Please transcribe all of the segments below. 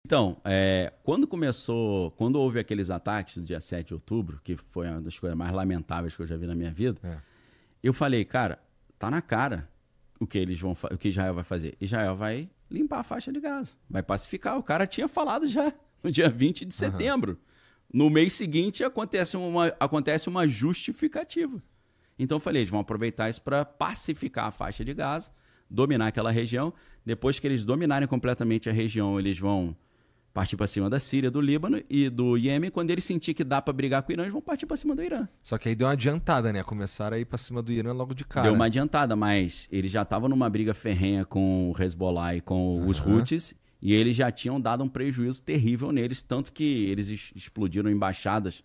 Então, quando houve aqueles ataques no dia 7 de outubro, que foi uma das coisas mais lamentáveis que eu já vi na minha vida, eu falei, cara, tá na cara o que Israel vai fazer. Israel vai limpar a faixa de Gaza, vai pacificar. O cara tinha falado já no dia 20 de setembro. No mês seguinte acontece uma justificativa. Então eu falei, eles vão aproveitar isso para pacificar a faixa de Gaza, dominar aquela região. Depois que eles dominarem completamente a região, eles vão partir para cima da Síria, do Líbano e do Iêmen. Quando eles sentir que dá para brigar com o Irã, eles vão partir para cima do Irã. Só que aí deu uma adiantada, né? Começaram a ir para cima do Irã logo de cara. Deu uma adiantada, mas eles já estavam numa briga ferrenha com o Hezbollah e com os Houthis, e eles já tinham dado um prejuízo terrível neles, tanto que eles explodiram embaixadas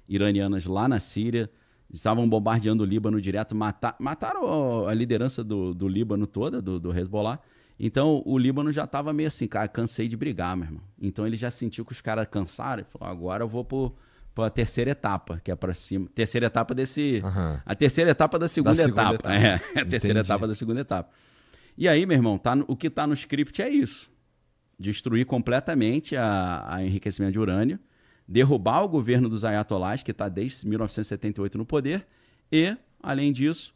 iranianas lá na Síria, estavam bombardeando o Líbano direto, mataram a liderança do Líbano toda, do Hezbollah. Então, o Líbano já estava meio assim, cara, cansei de brigar, meu irmão. Então, ele já sentiu que os caras cansaram e falou, agora eu vou para a terceira etapa, que é para cima. Terceira etapa a terceira etapa da segunda etapa. A terceira etapa da segunda etapa. E aí, meu irmão, o que está no script é isso. Destruir completamente a enriquecimento de urânio, derrubar o governo dos ayatolás, que está desde 1978 no poder, e, além disso,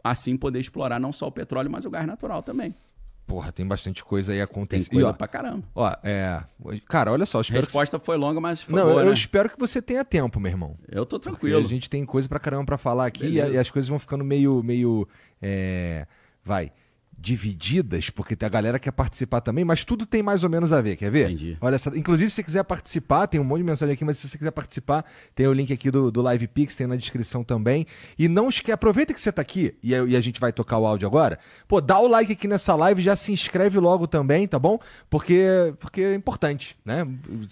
assim poder explorar não só o petróleo, mas o gás natural também. Porra, tem bastante coisa aí acontecendo. Tem coisa pra caramba. Cara, olha só. A resposta foi longa, mas foi Não, boa, eu né? espero que você tenha tempo, meu irmão. Eu tô tranquilo. Porque a gente tem coisa pra caramba pra falar aqui e as coisas vão ficando meio divididas, porque a galera quer participar também, mas tudo tem mais ou menos a ver, quer ver? Entendi. Olha só, inclusive se você quiser participar, tem um monte de mensagem aqui, mas se você quiser participar, tem o link aqui do Live Pix, tem na descrição também. E não esquece, aproveita que você tá aqui e a gente vai tocar o áudio agora. Pô, dá o like aqui nessa live, já se inscreve logo também, tá bom? Porque é importante, né?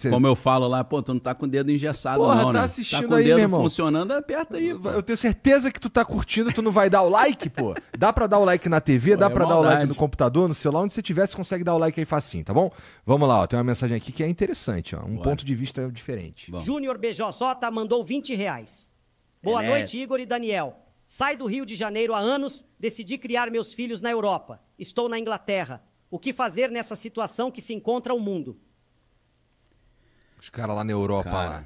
Como eu falo lá, pô, tu não tá com o dedo engessado. Porra, não, tá né? assistindo tá com aí, o dedo meu irmão. funcionando, aperta aí, pô. Eu tenho certeza que tu tá curtindo, tu não vai dar o like, pô. Dá pra dar o like na TV, dá pra dar o like no computador, no celular, onde você tiver, você consegue dar o like aí facinho, tá bom? Vamos lá, ó, tem uma mensagem aqui que é interessante, ó, ponto de vista diferente. Júnior BJJ mandou R$20. Boa noite, Igor e Daniel. Sai do Rio de Janeiro há anos, decidi criar meus filhos na Europa. Estou na Inglaterra. O que fazer nessa situação que se encontra o mundo? Os caras lá na Europa, lá.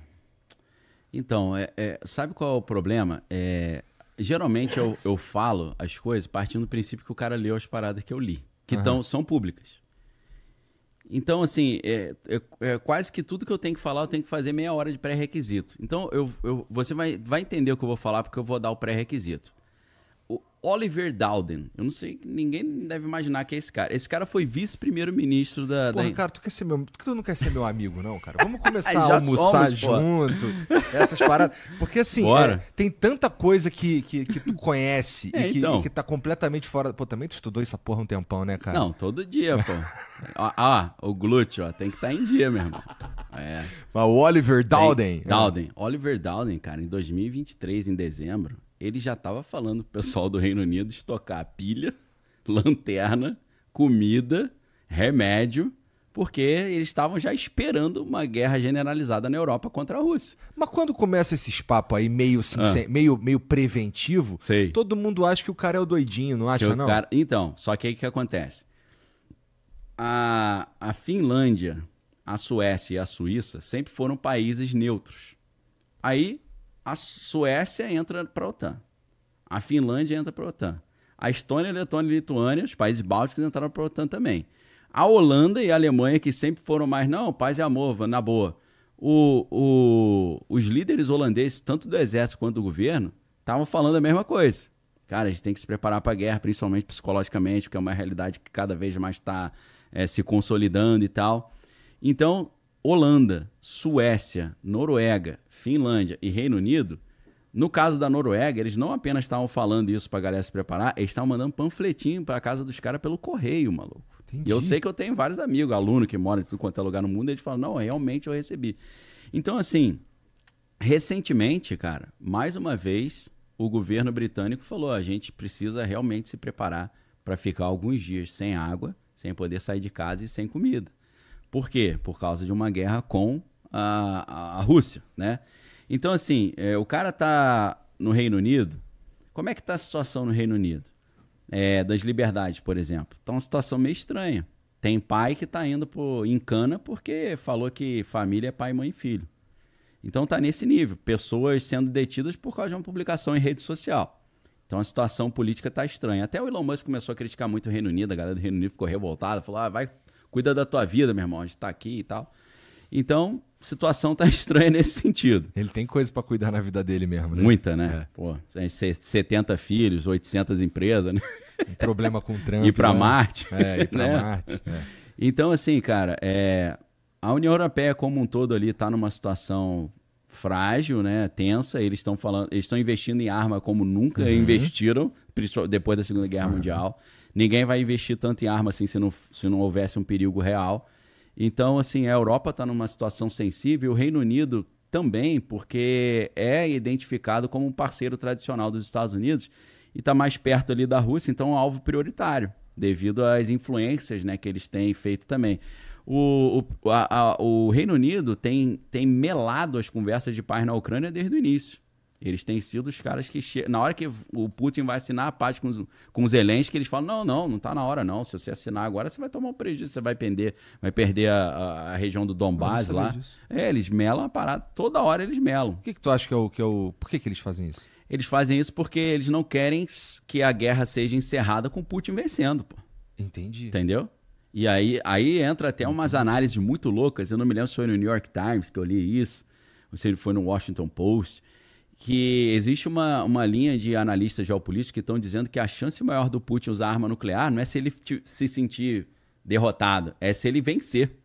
Então, sabe qual é o problema? Geralmente eu falo as coisas partindo do princípio que o cara leu as paradas que eu li, que são públicas. Então, assim, quase que tudo que eu tenho que falar, eu tenho que fazer meia hora de pré-requisito. Então, você vai entender o que eu vou falar, porque eu vou dar o pré-requisito. O Oliver Dowden, eu não sei, ninguém deve imaginar que é esse cara. Esse cara foi vice-primeiro-ministro da... Porra, cara, por que tu não quer ser meu amigo, não, cara? Vamos começar a almoçar junto, essas paradas. Porque, assim, tem tanta coisa que tu conhece e que tá completamente fora... Pô, também tu estudou essa porra um tempão, né, cara? Não, todo dia, pô. O glúteo, tem que estar em dia, meu irmão. Mas o Oliver Dowden... Oliver Dowden, cara, em 2023, em dezembro, ele já estava falando pro pessoal do Reino Unido estocar pilha, lanterna, comida, remédio, porque eles estavam já esperando uma guerra generalizada na Europa contra a Rússia. Mas quando começa esses papos aí meio preventivo, todo mundo acha que o cara é o doidinho, não acha, não? Então, só que aí o que acontece? A Finlândia, a Suécia e a Suíça sempre foram países neutros. Aí a Suécia entra para a OTAN. A Finlândia entra para a OTAN. A Estônia, a Letônia e a Lituânia, os países bálticos, entraram para a OTAN também. A Holanda e a Alemanha, que sempre foram mais, não, paz e amor, na boa. Os líderes holandeses, tanto do exército quanto do governo, estavam falando a mesma coisa. Cara, a gente tem que se preparar para a guerra, principalmente psicologicamente, porque é uma realidade que cada vez mais está se consolidando e tal. Então, Holanda, Suécia, Noruega, Finlândia e Reino Unido, no caso da Noruega, eles não apenas estavam falando isso pra galera se preparar, eles estavam mandando panfletinho pra casa dos caras pelo correio, maluco. Entendi. E eu sei que eu tenho vários amigos, alunos que moram em tudo quanto é lugar no mundo, e eles falam, não, realmente eu recebi. Então, assim, recentemente, cara, mais uma vez, o governo britânico falou, a gente precisa realmente se preparar para ficar alguns dias sem água, sem poder sair de casa e sem comida. Por quê? Por causa de uma guerra com a Rússia, né? Então, assim, o cara tá no Reino Unido. Como é que tá a situação no Reino Unido? Das liberdades, por exemplo. Tá uma situação meio estranha. tem pai que tá indo em cana porque falou que família é pai, mãe e filho. Então tá nesse nível. Pessoas sendo detidas por causa de uma publicação em rede social. Então a situação política tá estranha. Até o Elon Musk começou a criticar muito o Reino Unido. A galera do Reino Unido ficou revoltada. Falou, vai, cuida da tua vida, meu irmão. A gente tá aqui e tal. Então, a situação tá estranha nesse sentido. Ele tem coisa pra cuidar na vida dele mesmo, né? Muita, né? Pô, 70 filhos, 800 empresas, né? Um problema com o Trump. Ir pra né? Marte. Ir pra né? Marte. Então, assim, cara, a União Europeia como um todo ali tá numa situação frágil, né? Tensa. Eles estão investindo em arma como nunca investiram depois da Segunda Guerra Mundial. Ninguém vai investir tanto em arma assim se não houvesse um perigo real. Então, assim, a Europa está numa situação sensível, o Reino Unido também, porque é identificado como um parceiro tradicional dos Estados Unidos e está mais perto ali da Rússia, então é um alvo prioritário, devido às influências, né, que eles têm feito também. O Reino Unido tem melado as conversas de paz na Ucrânia desde o início. Eles têm sido os caras que... Na hora que o Putin vai assinar a paz com os Zelensky, eles falam, não tá na hora não. Se você assinar agora, você vai tomar um prejuízo, você vai perder a região do Donbass lá. Eles melam a parada. Toda hora eles melam. O que tu acha que é o... Por que eles fazem isso? Eles fazem isso porque eles não querem que a guerra seja encerrada com o Putin vencendo, pô. Entendi. Entendeu? E aí entra até umas análises muito loucas. Eu não me lembro se foi no New York Times que eu li isso, ou se foi no Washington Post, que existe uma linha de analistas geopolíticos que estão dizendo que a chance maior do Putin usar arma nuclear não é se ele se sentir derrotado, é se ele vencer.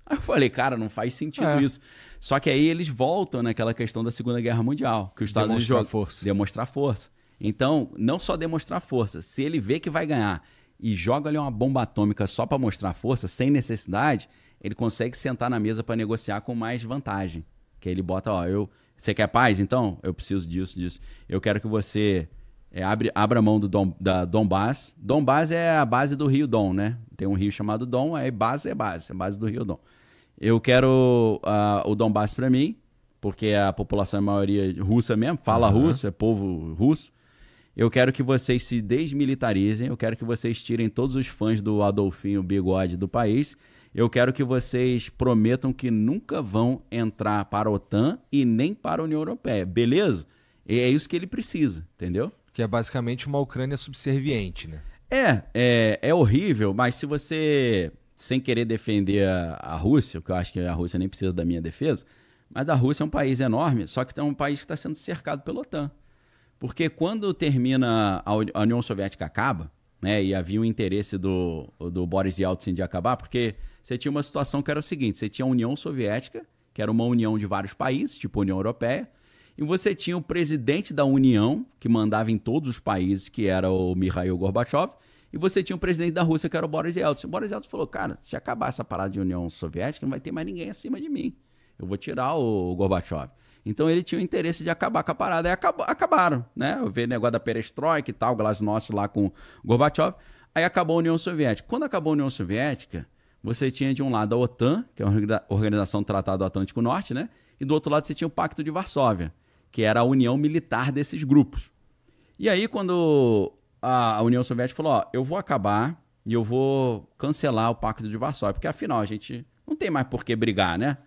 Aí eu falei, cara, não faz sentido isso. Só que aí eles voltam naquela questão da Segunda Guerra Mundial, que os Estados Unidos demonstrar força. Então, não só demonstrar força, se ele vê que vai ganhar e joga ali uma bomba atômica só para mostrar força, sem necessidade, ele consegue sentar na mesa para negociar com mais vantagem. Que ele bota, você quer paz? Então, eu preciso disso. Eu quero que você abra mão da Donbass. Donbass é a base do rio Don, né? Tem um rio chamado Don, aí base é a base do rio Don. Eu quero o Donbass para mim, porque a população é a maioria russa mesmo, fala russo, é povo russo. Eu quero que vocês se desmilitarizem, eu quero que vocês tirem todos os fãs do Adolfinho Bigode do país. Eu quero que vocês prometam que nunca vão entrar para a OTAN e nem para a União Europeia, beleza? E é isso que ele precisa, entendeu? Que é basicamente uma Ucrânia subserviente, né? É horrível, mas se você, sem querer defender a Rússia, porque eu acho que a Rússia nem precisa da minha defesa, mas a Rússia é um país enorme, só que é um país que está sendo cercado pela OTAN. Porque quando termina a União Soviética acaba, né, e havia o interesse do Boris Yeltsin de acabar, porque você tinha uma situação que era o seguinte, você tinha a União Soviética, que era uma união de vários países, tipo a União Europeia, e você tinha o presidente da União, que mandava em todos os países, que era o Mikhail Gorbachev, e você tinha o presidente da Rússia, que era o Boris Yeltsin. O Boris Yeltsin falou, cara, se acabar essa parada de União Soviética, não vai ter mais ninguém acima de mim. Eu vou tirar o Gorbachev. Então ele tinha o interesse de acabar com a parada. Aí acabaram, né? Eu vi o negócio da perestroika e tal, Glasnost lá com o Gorbachev. Aí acabou a União Soviética. Quando acabou a União Soviética, você tinha de um lado a OTAN, que é a Organização do Tratado do Atlântico Norte, né? E do outro lado você tinha o Pacto de Varsóvia, que era a união militar desses grupos. E aí quando a União Soviética falou, eu vou acabar e eu vou cancelar o Pacto de Varsóvia, porque afinal a gente não tem mais por que brigar, né?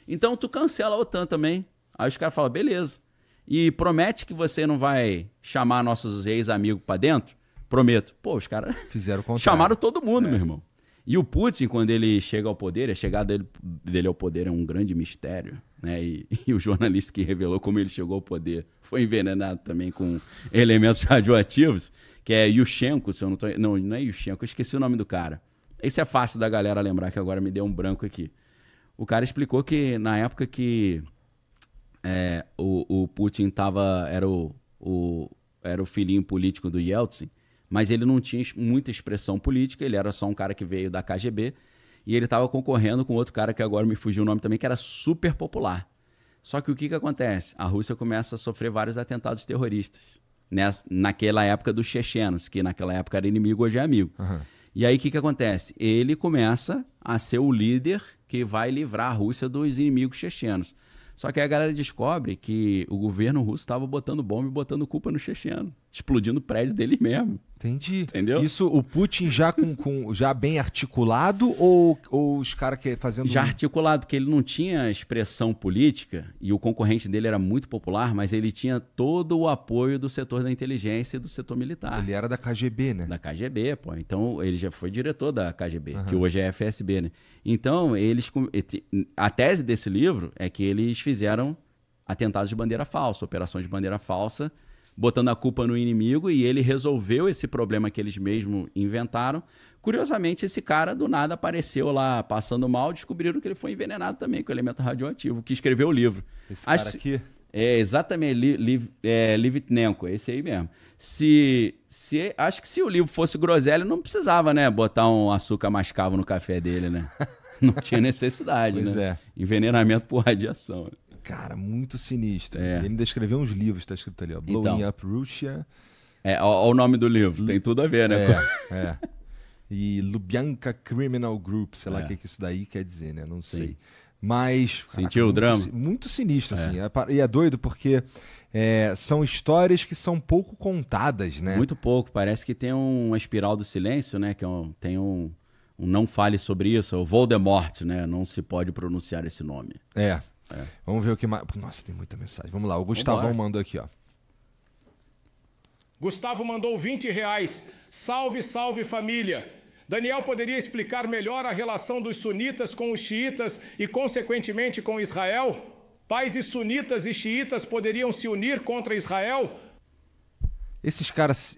Então tu cancela a OTAN também. Aí os caras falam, beleza. E promete que você não vai chamar nossos ex-amigos pra dentro? Prometo. Pô, os caras fizeram o contrário. Chamaram todo mundo, meu irmão. E o Putin, quando ele chega ao poder, a chegada dele ao poder é um grande mistério, né? E o jornalista que revelou como ele chegou ao poder foi envenenado também com elementos radioativos, que é Yushchenko, se eu não tô... Não é Yushchenko, eu esqueci o nome do cara. Esse é fácil da galera lembrar, que agora me deu um branco aqui. O cara explicou que na época que o Putin era o filhinho político do Yeltsin, mas ele não tinha muita expressão política, ele era só um cara que veio da KGB, e ele estava concorrendo com outro cara que agora me fugiu o nome também, que era super popular. Só que o que acontece? A Rússia começa a sofrer vários atentados terroristas, naquela época dos chechenos, que naquela época era inimigo, hoje é amigo. Uhum. E aí o que acontece? Ele começa a ser o líder que vai livrar a Rússia dos inimigos chechenos. Só que aí a galera descobre que o governo russo estava botando bomba e botando culpa no checheno. explodindo o prédio dele mesmo. Entendi. Entendeu? Isso, o Putin já já bem articulado ou os caras que fazendo... Já articulado, porque ele não tinha expressão política e o concorrente dele era muito popular, mas ele tinha todo o apoio do setor da inteligência e do setor militar. Ele era da KGB, né? Da KGB, pô. Então, ele já foi diretor da KGB, que hoje é FSB, né? Então, a tese desse livro é que eles fizeram atentados de bandeira falsa, operações de bandeira falsa, botando a culpa no inimigo, e ele resolveu esse problema que eles mesmos inventaram. Curiosamente, esse cara do nada apareceu lá passando mal, descobriram que ele foi envenenado também com elemento radioativo, que escreveu o livro. Esse cara aqui? É, exatamente, Livitnenko, esse aí mesmo. Acho que se o livro fosse groselha, não precisava, né, botar um açúcar mascavo no café dele, né? Não tinha necessidade, pois né? É. Envenenamento por radiação, né? Cara, muito sinistro. É. Ele ainda escreveu uns livros, tá escrito ali, ó. Blowing Up Russia. Olha o nome do livro, tem tudo a ver, né? É. E Lubyanka Criminal Group, sei lá o que isso daí quer dizer, né? Não sei. Mas... Sentiu o drama? Muito sinistro, assim. E é doido porque são histórias que são pouco contadas, né? Muito pouco. Parece que tem uma espiral do silêncio, né? Que tem um não fale sobre isso, é o Voldemort, né? Não se pode pronunciar esse nome. Vamos ver o que mais... Nossa, tem muita mensagem. Vamos lá, o Gustavão mandou aqui, ó. Gustavo mandou R$20. Salve, salve família. Daniel poderia explicar melhor a relação dos sunitas com os xiitas e, consequentemente, com Israel? Pais e sunitas e xiitas poderiam se unir contra Israel? Esses caras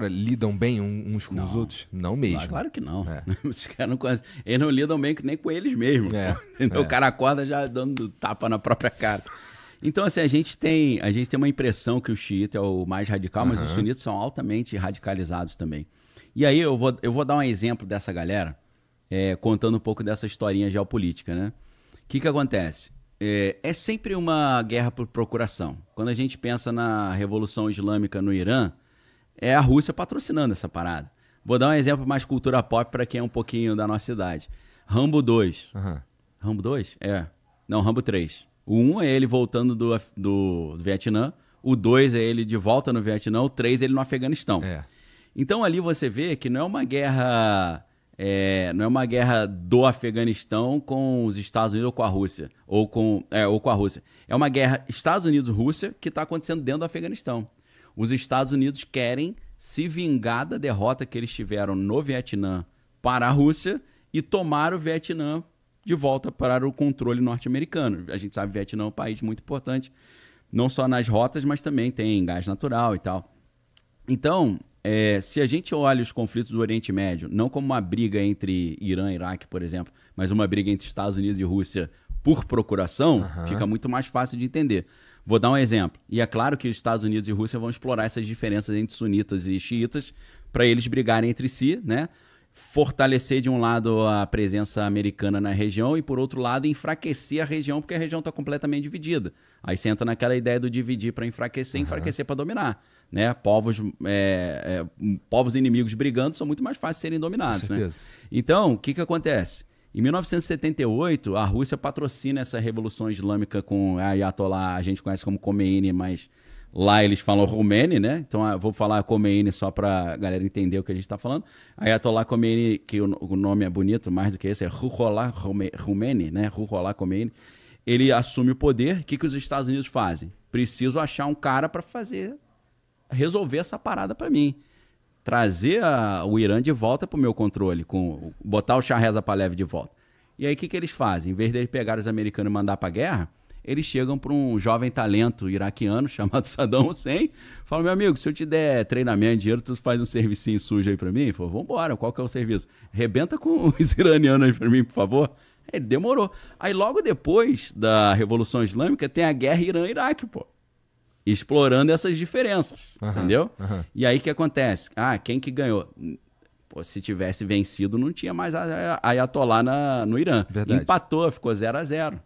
lidam bem uns com os outros? Não mesmo. Claro que não. Esses caras não conhecem. Eles não lidam bem nem com eles mesmos. O cara acorda já dando tapa na própria cara. Então, assim, a gente tem uma impressão que o xiita é o mais radical, mas os sunitas são altamente radicalizados também. E aí eu vou dar um exemplo dessa galera, contando um pouco dessa historinha geopolítica, né? O que acontece? É sempre uma guerra por procuração. Quando a gente pensa na Revolução Islâmica no Irã, é a Rússia patrocinando essa parada. Vou dar um exemplo mais cultura pop para quem é um pouquinho da nossa idade. Rambo 2. Rambo 2? Não, Rambo 3. O 1 é ele voltando do Vietnã, o 2 é ele de volta no Vietnã, o 3 é ele no Afeganistão. Então ali você vê que não é uma guerra... não é uma guerra do Afeganistão com os Estados Unidos ou com a Rússia. Ou com a Rússia. É uma guerra Estados Unidos-Rússia que está acontecendo dentro do Afeganistão. Os Estados Unidos querem se vingar da derrota que eles tiveram no Vietnã para a Rússia e tomar o Vietnã de volta para o controle norte-americano. A gente sabe que o Vietnã é um país muito importante, não só nas rotas, mas também tem gás natural e tal. Então... se a gente olha os conflitos do Oriente Médio não como uma briga entre Irã e Iraque, por exemplo, mas uma briga entre Estados Unidos e Rússia por procuração, fica muito mais fácil de entender. Vou dar um exemplo. E é claro que os Estados Unidos e Rússia vão explorar essas diferenças entre sunitas e xiitas para eles brigarem entre si, né? Fortalecer de um lado a presença americana na região e, por outro lado, enfraquecer a região, porque a região está completamente dividida. Aí você entra naquela ideia do dividir para enfraquecer, enfraquecer para dominar. Né? Povos inimigos brigando são muito mais fáceis de serem dominados. Com certeza. Né? Então, o que acontece? Em 1978, a Rússia patrocina essa Revolução Islâmica com a Ayatollah, a gente conhece como Khomeini, mas lá eles falam Khomeini, né? Então eu vou falar Khomeini só para a galera entender o que a gente está falando. Ayatollah Khomeini, que o nome é bonito, mais do que esse, é Ruhollah Khomeini, né? Ruhollah Khomeini. Ele assume o poder. O que os Estados Unidos fazem? Preciso achar um cara para resolver essa parada para mim. Trazer o Irã de volta para o meu controle, botar o Shah Reza Pahlavi de volta. E aí o que eles fazem? Em vez de eles pegarem os americanos e mandar para a guerra, eles chegam para um jovem talento iraquiano chamado Saddam Hussein, falam, meu amigo, se eu te der treinamento, dinheiro, tu faz um servicinho sujo aí para mim? Ele falou, vambora, qual que é o serviço? Rebenta com os iranianos aí para mim, por favor. Ele demorou. Aí logo depois da Revolução Islâmica tem a guerra Irã-Iraque, pô. Explorando essas diferenças, entendeu? E aí o que acontece? Quem que ganhou? Pô, se tivesse vencido, não tinha mais Ayatollah no Irã. Verdade. Empatou, ficou 0-0.